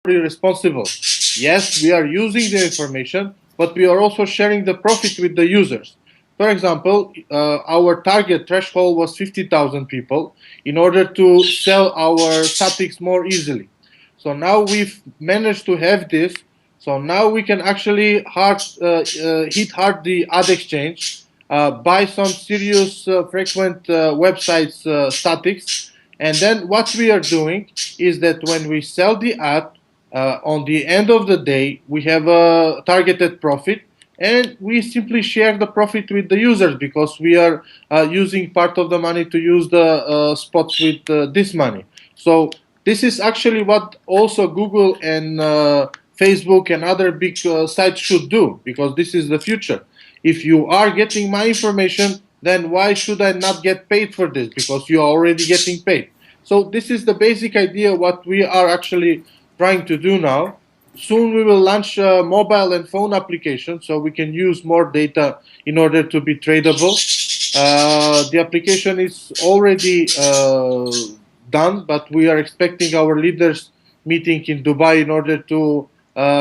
responsible. Yes, we are using the information, but we are also sharing the profit with the users. For example, our target threshold was 50,000 people in order to sell our statics more easily. So now we've managed to have this. So now we can actually hit hard the ad exchange, buy some serious frequent websites statics, and then what we are doing is that when we sell the ad, on the end of the day, we have a targeted profit, and we simply share the profit with the users because we are using part of the money to use the spots with this money. So this is actually what also Google and Facebook and other big sites should do, because this is the future. If you are getting my information, then why should I not get paid for this? Because you are already getting paid. So this is the basic idea what we are actually trying to do now. Soon we will launch a mobile and phone application so we can use more data in order to be tradable. The application is already done, but we are expecting our leaders meeting in Dubai in order to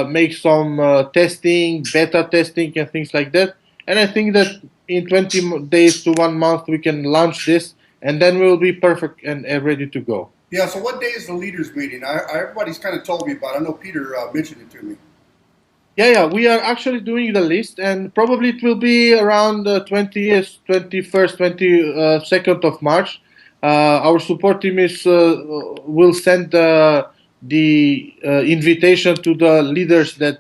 make some testing, beta testing, and things like that. And I think that in 20 days to 1 month we can launch this, and then we'll be perfect and ready to go. Yeah, so what day is the leaders meeting? Everybody's kind of told me about it. I know Peter mentioned it to me. Yeah, we are actually doing the list, and probably it will be around 20th, 21st, 22nd of March. Our support team will send the invitation to the leaders that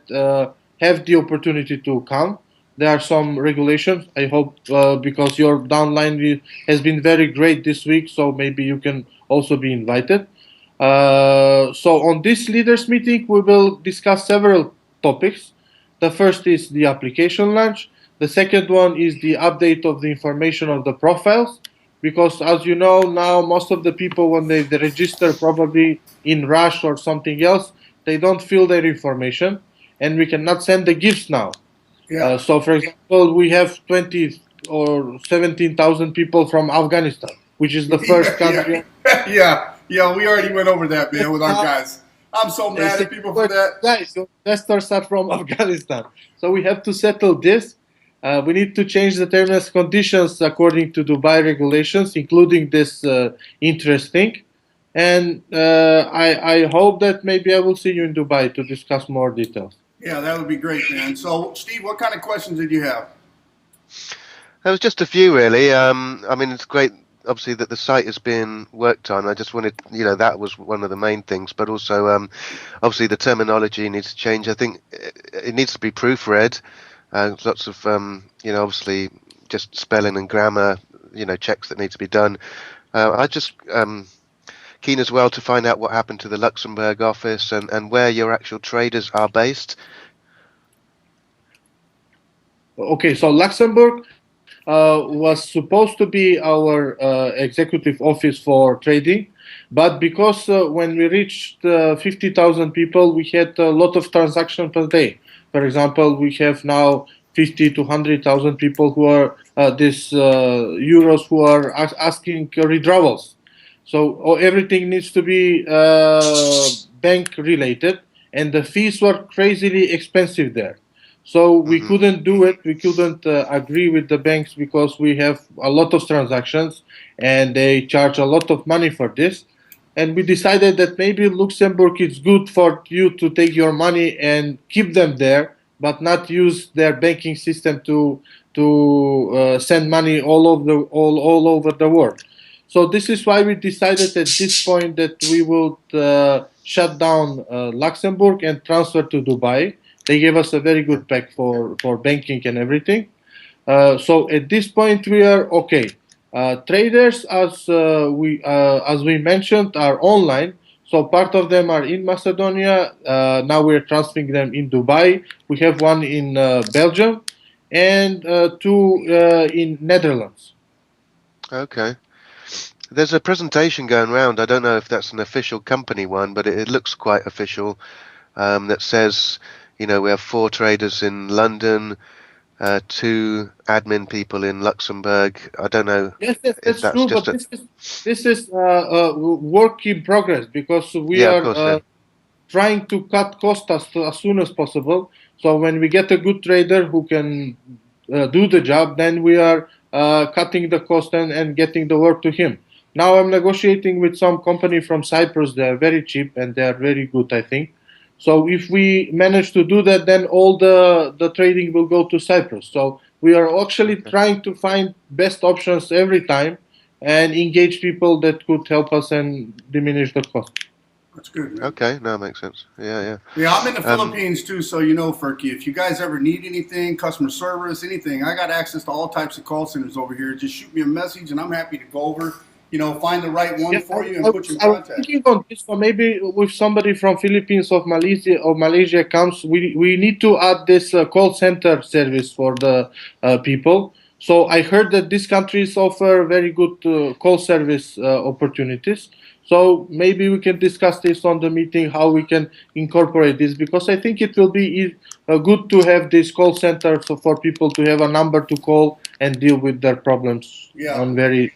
have the opportunity to come. There are some regulations. I hope because your downline has been very great this week, so maybe you can also be invited. So on this leaders meeting, we will discuss several topics. The first is the application launch. The second one is the update of the information of the profiles, because as you know now, most of the people when they register probably in rush or something else, they don't fill their information, and we cannot send the gifts now. Yeah. So for example, we have 20 or 17,000 people from Afghanistan, which is the first country. Yeah. We already went over that, man, with our guys. I'm so mad at people for that. Guys, your investors are from Afghanistan. So we have to settle this. We need to change the terms and conditions according to Dubai regulations, including this interest thing. And I hope that maybe I will see you in Dubai to discuss more details. Yeah, that would be great, man. So, Steve, what kind of questions did you have? There was just a few, really. I mean, it's great, obviously, that the site has been worked on. I just wanted, that was one of the main things. But also, obviously, the terminology needs to change. I think it needs to be proofread. Lots of, obviously, just spelling and grammar, checks that need to be done. I just keen as well to find out what happened to the Luxembourg office and where your actual traders are based. Okay, so Luxembourg was supposed to be our executive office for trading, but because when we reached 50,000 people, we had a lot of transactions per day. For example, we have now 50 to 100,000 people who are these euros who are asking withdrawals. So everything needs to be bank related, and the fees were crazily expensive there. So we couldn't do it. We couldn't agree with the banks because we have a lot of transactions and they charge a lot of money for this. And we decided that maybe Luxembourg is good for you to take your money and keep them there, but not use their banking system to send money all over the world. So this is why we decided at this point that we will shut down Luxembourg and transfer to Dubai. They gave us a very good pack for banking and everything. So at this point we are okay. Traders, as we mentioned, are online. So part of them are in Macedonia. Now we're transferring them in Dubai. We have one in Belgium and two in Netherlands. Okay. There's a presentation going around. I don't know if that's an official company one, but it looks quite official. That says, we have 4 traders in London, 2 admin people in Luxembourg. I don't know. Yes, that's true. Just but this is work in progress because we yeah, are of course, yeah. trying to cut costs as soon as possible. So when we get a good trader who can do the job, then we are cutting the cost and getting the work to him. Now I'm negotiating with some company from Cyprus. They are very cheap and they are very good, I think. So if we manage to do that, then all the trading will go to Cyprus. So we are actually trying to find best options every time and engage people that could help us and diminish the cost. That's good, man. Okay, no, makes sense. Yeah. Yeah, I'm in the Philippines too, so you know, Ferki, if you guys ever need anything, customer service, anything, I got access to all types of call centers over here. Just shoot me a message and I'm happy to go over, find the right one for you and put you in I was contact. thinking on this, so maybe with somebody from Philippines or Malaysia comes, we need to add this call center service for the people. So I heard that these countries offer very good call service opportunities. So maybe we can discuss this on the meeting how we can incorporate this, because I think it will be good to have this call center for people to have a number to call and deal with their problems on very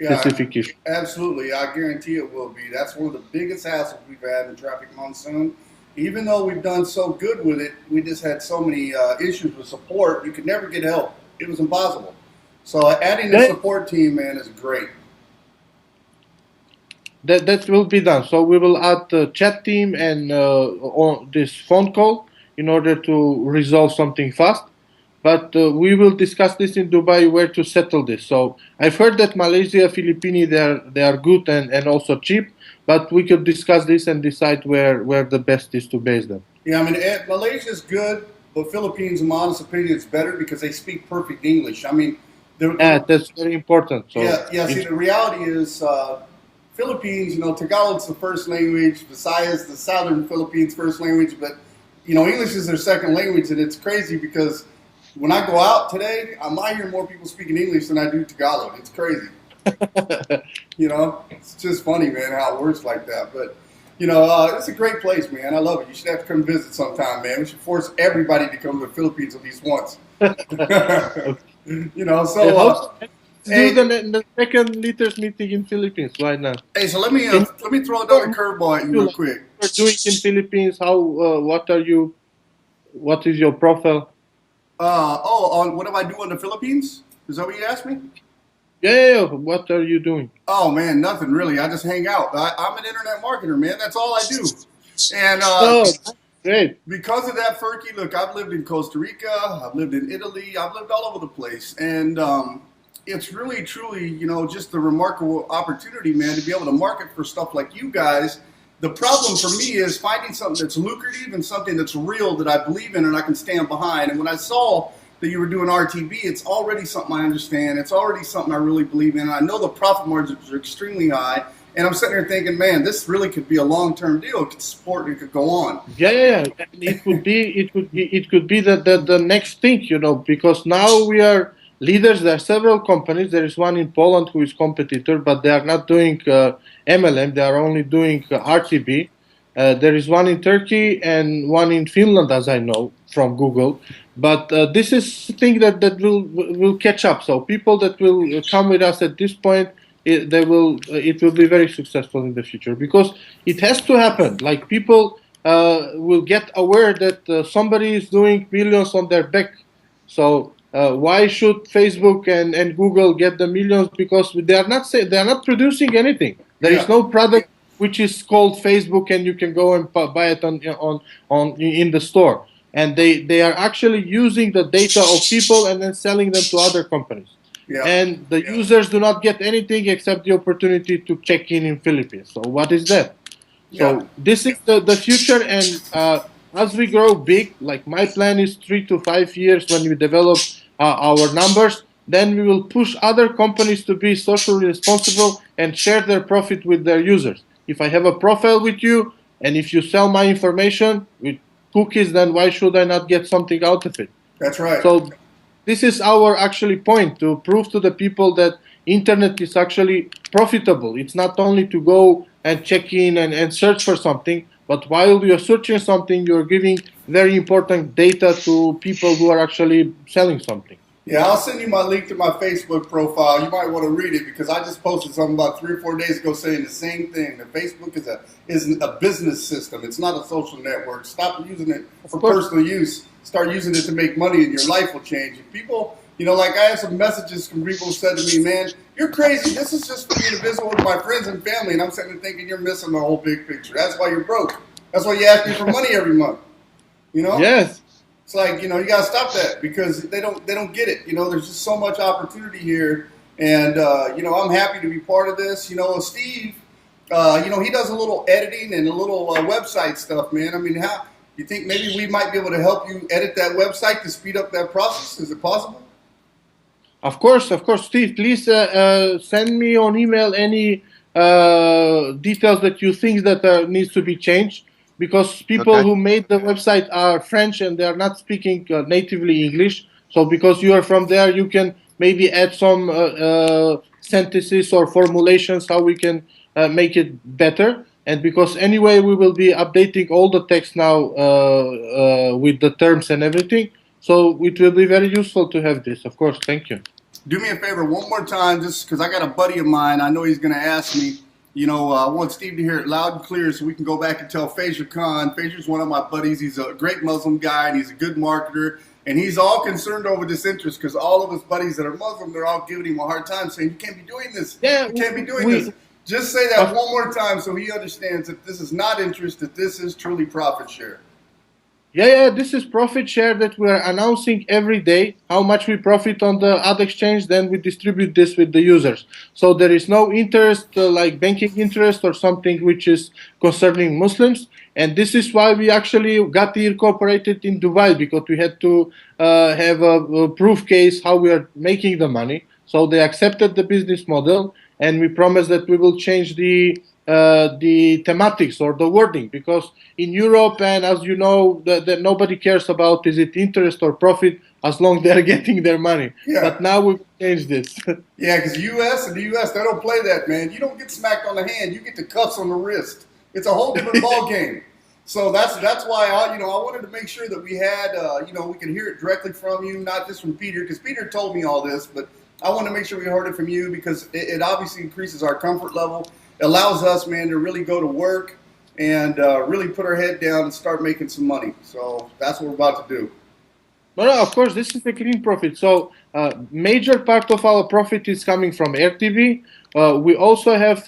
specific issues. Absolutely. I guarantee it will be. That's one of the biggest hassles we've had in Traffic Monsoon. Even though we've done so good with it, we just had so many issues with support. You could never get help. It was impossible. So adding the support team, man, is great. That will be done. So we will add the chat team and on this phone call in order to resolve something fast. But we will discuss this in Dubai where to settle this. So I've heard that Malaysia, Philippines, they are good and also cheap. But we could discuss this and decide where the best is to base them. Yeah, I mean, Malaysia is good, but Philippines, in my honest opinion, is better because they speak perfect English. I mean, that's very important. So see, the reality is Philippines, Tagalog's the first language, Visayas, the southern Philippines' first language, but, English is their second language, and it's crazy because when I go out today, I might hear more people speaking English than I do Tagalog. It's crazy. It's just funny, man, how it works like that. But, it's a great place, man. I love it. You should have to come visit sometime, man. We should force everybody to come to the Philippines at least once. Do the second leaders meeting in Philippines. Why not? Hey, so let me throw another curveball at you real quick. What are you doing in Philippines? What is your profile? On what do I do in the Philippines? Is that what you asked me? Yeah. What are you doing? Oh man, nothing really. I just hang out. I'm an internet marketer, man. That's all I do. And great. Because of that, Ferki, look, I've lived in Costa Rica, I've lived in Italy, I've lived all over the place, and it's really, truly, just a remarkable opportunity, man, to be able to market for stuff like you guys. The problem for me is finding something that's lucrative and something that's real that I believe in and I can stand behind. And when I saw that you were doing RTB, it's already something I understand. It's already something I really believe in. And I know the profit margins are extremely high. And I'm sitting here thinking, man, this really could be a long-term deal. It could support. It could go on. Yeah. It could be the next thing, because now we are leaders. There are several companies. There is one in Poland who is competitor, but they are not doing MLM. They are only doing RTB. There is one in Turkey and one in Finland, as I know from Google. But this is a thing that will catch up. So people that will come with us at this point, it will be very successful in the future, because it has to happen. Like people will get aware that somebody is doing millions on their back. So why should Facebook and Google get the millions? Because they are not producing anything. There is no product which is called Facebook, and you can go and buy it on in the store. And they are actually using the data of people and then selling them to other companies. And the users do not get anything except the opportunity to check in Philippines. So what is that? So this is the future, and as we grow big, like my plan is 3 to 5 years when we develop our numbers, then we will push other companies to be socially responsible and share their profit with their users. If I have a profile with you, and if you sell my information with cookies, then why should I not get something out of it? That's right. So this is our actually point, to prove to the people that internet is actually profitable. It's not only to go and check in and search for something, but while you're searching something, you're giving very important data to people who are actually selling something. Yeah, I'll send you my link to my Facebook profile. You might want to read it because I just posted something about 3 or 4 days ago saying the same thing. That Facebook is a business system. It's not a social network. Stop using it for personal use. Start using it to make money, and your life will change. If people, like I have some messages from people who said to me, "Man, you're crazy. This is just for me to visit with my friends and family." And I'm sitting there thinking, "You're missing the whole big picture. That's why you're broke. That's why you ask me for money every month." Yes. It's like, you gotta stop that because they don't get it. There's just so much opportunity here, and I'm happy to be part of this. Steve, he does a little editing and a little website stuff, man. I mean, how you think maybe we might be able to help you edit that website to speed up that process? Is it possible? Of course, Steve. Please send me on email any details that you think that needs to be changed, because people who made the website are French and they are not speaking natively English. So because you are from there, you can maybe add some sentences or formulations how we can make it better. And because anyway we will be updating all the text now with the terms and everything, so it will be very useful to have this. Of course, thank you. Do me a favor one more time, just because I got a buddy of mine. I know he's going to ask me. I want Steve to hear it loud and clear so we can go back and tell Faisal Khan. Faisar's one of my buddies. He's a great Muslim guy, and he's a good marketer. And he's all concerned over this interest because all of his buddies that are Muslim, they're all giving him a hard time saying, "You can't be doing this. Yeah, you can't be doing this." Just say that one more time so he understands that this is not interest, that this is truly profit share. Yeah, this is profit share that we are announcing every day, how much we profit on the ad exchange, then we distribute this with the users. So there is no interest like banking interest or something which is concerning Muslims. And this is why we actually got incorporated in Dubai, because we had to have a proof case how we are making the money. So they accepted the business model, and we promised that we will change the thematics or the wording, because in Europe, and as you know, that nobody cares about is it interest or profit as long they're getting their money. Yeah. But now we've changed this. Yeah, because the U.S., they don't play that, man. You don't get smacked on the hand. You get the cuffs on the wrist. It's a whole different ball game. So that's why I wanted to make sure that we had, we could hear it directly from you, not just from Peter, because Peter told me all this, but I want to make sure we heard it from you because it obviously increases our comfort level. It allows us, man, to really go to work and really put our head down and start making some money. So that's what we're about to do. No, of course, this is the clean profit. So major part of our profit is coming from RTV. We also have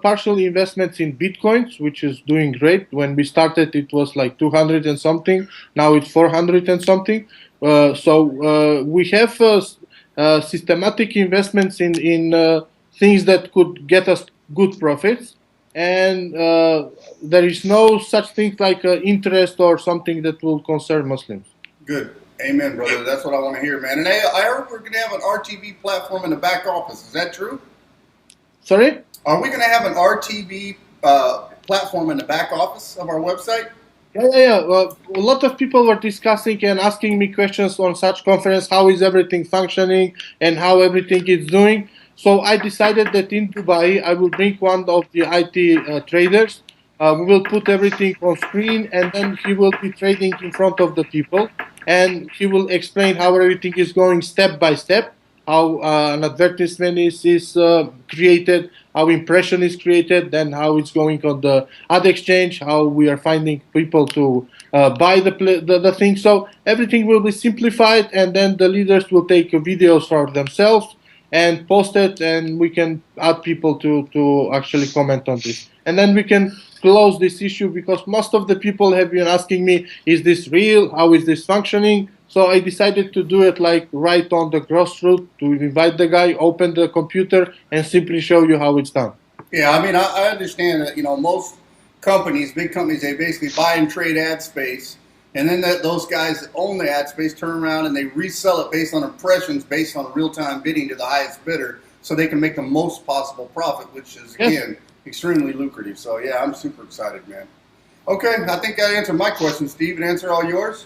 partial investments in Bitcoins, which is doing great. When we started, it was like 200 and something. Now it's 400 and something. So we have systematic investments in things that could get us good profits. And there is no such thing like interest or something that will concern Muslims. Good. Amen, brother. That's what I want to hear, man. And I heard we're going to have an RTV platform in the back office. Is that true? Sorry? Are we going to have an RTV platform in the back office of our website? Yeah. Well, a lot of people were discussing and asking me questions on such conference. How is everything functioning and how everything is doing? So I decided that in Dubai, I will bring one of the IT traders. We will put everything on screen, and then he will be trading in front of the people. And he will explain how everything is going step by step, how an advertisement is created, how impression is created, then how it's going on the ad exchange, how we are finding people to buy the thing. So everything will be simplified, and then the leaders will take videos for themselves and post it, and we can add people to actually comment on this. And then we can close this issue, because most of the people have been asking me, is this real? How is this functioning? So I decided to do it like right on the grassroots, to invite the guy, open the computer, and simply show you how it's done. Yeah, I mean, I understand that, most companies, big companies, they basically buy and trade ad space, and then those guys that own the ad space turn around and they resell it based on impressions, based on real-time bidding to the highest bidder, so they can make the most possible profit, which is, again, extremely lucrative. So, yeah, I'm super excited, man. Okay, I think I answered my question, Steve. And answer all yours?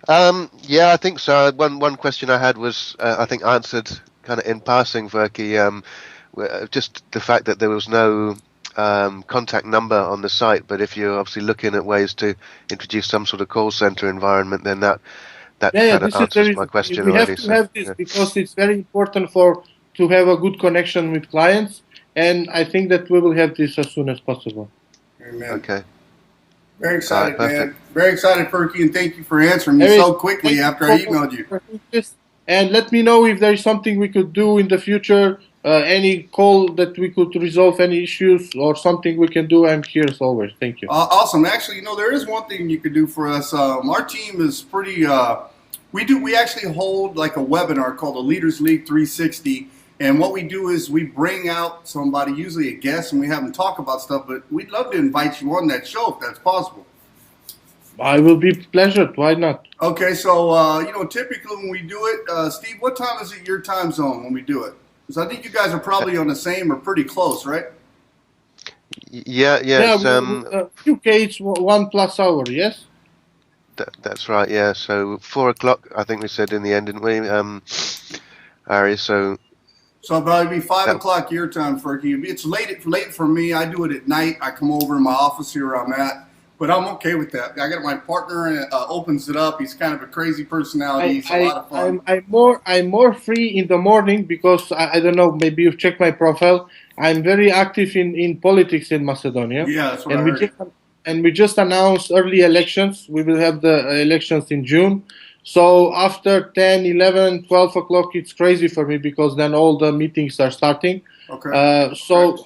Yeah, I think so. One question I had was, I think, answered kind of in passing, Ferki, just the fact that there was no contact number on the site. But if you're obviously looking at ways to introduce some sort of call center environment, then that that Yeah, yeah. kind of This is answers very. my question We have already. to So have this yeah. because it's very important to have a good connection with clients, and I think that we will have this as soon as possible. Amen. Okay. Very All right. excited, Perfect. man. Very excited, Ferky, and thank you for answering me Eric, so quickly thank you after I so much emailed you. for this, and let me know if there is something we could do in the future. Any call that we could resolve any issues or something we can do. I'm here as always. Thank you. Awesome. Actually, there is one thing you could do for us. Our team is pretty. We actually hold like a webinar called the Leaders League 360, and what we do is we bring out somebody, usually a guest, and we have them talk about stuff. But we'd love to invite you on that show if that's possible. I will be pleasured. Why not? Okay, so typically when we do it, Steve, what time is it your time zone when we do it? Because I think you guys are probably on the same or pretty close, right? Yeah. Yeah, It's UK it's 1+ hour. Yes. that's right. Yeah. So 4 o'clock, I think we said in the end, didn't we? Ari. So So it'll probably be 5 that o'clock your time, Ferky. It's late for me. I do it at night. I come over in my office here where I'm at, but I'm okay with that. I got my partner and opens it up. He's kind of a crazy personality. It's a lot of fun. I'm more free in the morning because I don't know. Maybe you've checked my profile. I'm very active in politics in Macedonia, Yeah, that's what and I heard. we just announced early elections. We will have the elections in June. So after 10, 11, 12 o'clock, it's crazy for me because then all the meetings are starting. Okay. So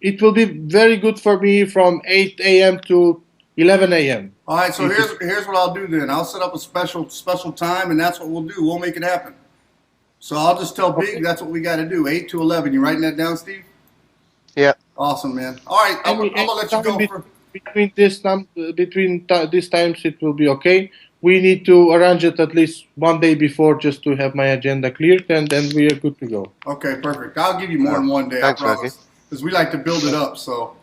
it will be very good for me from 8 a.m. to 11 a.m. All right. So here's what I'll do then. I'll set up a special time, and that's what we'll do. We'll make it happen. So I'll just tell Big that's what we got to do. 8 to 11. You writing that down, Steve? yeah. Awesome, man. All right. I'm gonna let you go. Between these times, it will be okay. We need to arrange it at least one day before just to have my agenda cleared, and then we are good to go. Okay, perfect. I'll give you more than one day, Thanks, I promise. Because we like to build it up. So,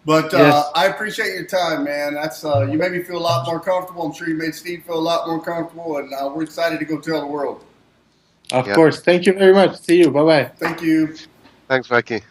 but Yes. I appreciate your time, man. That's you made me feel a lot more comfortable. I'm sure you made Steve feel a lot more comfortable, and we're excited to go tell the world. Of course. Thank you very much. See you. Bye bye. Thank you. Thanks, Ferki.